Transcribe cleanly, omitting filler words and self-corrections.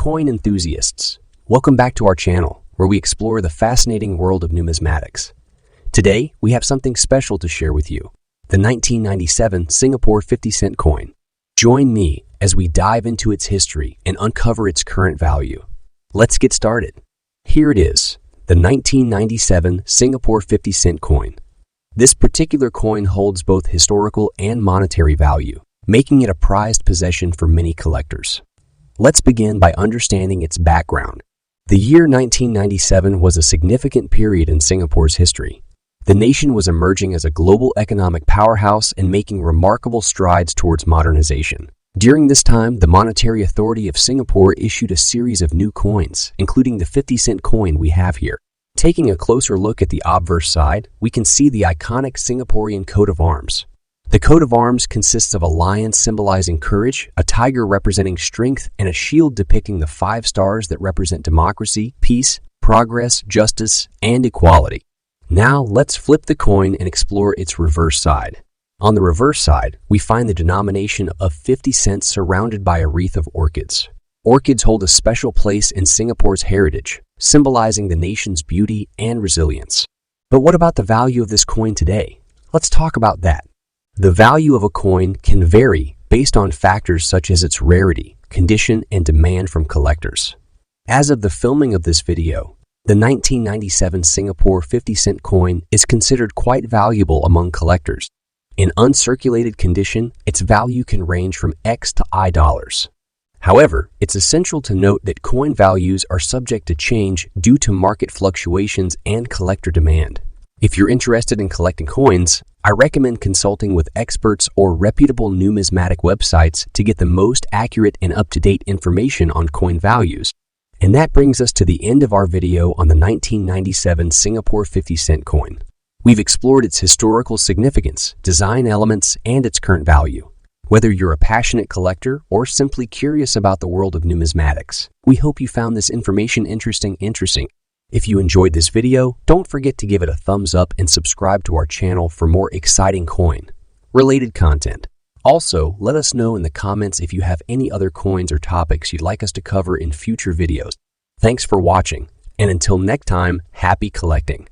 coin enthusiasts. Welcome back to our channel, where we explore the fascinating world of numismatics. Today, we have something special to share with you, the 1997 Singapore 50-cent coin. Join me as we dive into its history and uncover its current value. Let's get started. Here it is, the 1997 Singapore 50-cent coin. This particular coin holds both historical and monetary value, making it a prized possession for many collectors. Let's begin by understanding its background. The year 1997 was a significant period in Singapore's history. The nation was emerging as a global economic powerhouse and making remarkable strides towards modernization. During this time, the Monetary Authority of Singapore issued a series of new coins, including the 50-cent coin we have here. Taking a closer look at the obverse side, we can see the iconic Singaporean coat of arms. The coat of arms consists of a lion symbolizing courage, a tiger representing strength, and a shield depicting the 5 stars that represent democracy, peace, progress, justice, and equality. Now, let's flip the coin and explore its reverse side. On the reverse side, we find the denomination of 50 cents surrounded by a wreath of orchids. Orchids hold a special place in Singapore's heritage, symbolizing the nation's beauty and resilience. But what about the value of this coin today? Let's talk about that. The value of a coin can vary based on factors such as its rarity, condition, and demand from collectors. As of the filming of this video, the 1997 Singapore 50-cent coin is considered quite valuable among collectors. In uncirculated condition, its value can range from X to I dollars. However, it's essential to note that coin values are subject to change due to market fluctuations and collector demand. If you're interested in collecting coins, I recommend consulting with experts or reputable numismatic websites to get the most accurate and up-to-date information on coin values. And that brings us to the end of our video on the 1997 Singapore 50-cent coin. We've explored its historical significance, design elements, and its current value. Whether you're a passionate collector or simply curious about the world of numismatics, we hope you found this information interesting. If you enjoyed this video, don't forget to give it a thumbs up and subscribe to our channel for more exciting coin-related content. Also, let us know in the comments if you have any other coins or topics you'd like us to cover in future videos. Thanks for watching, and until next time, happy collecting!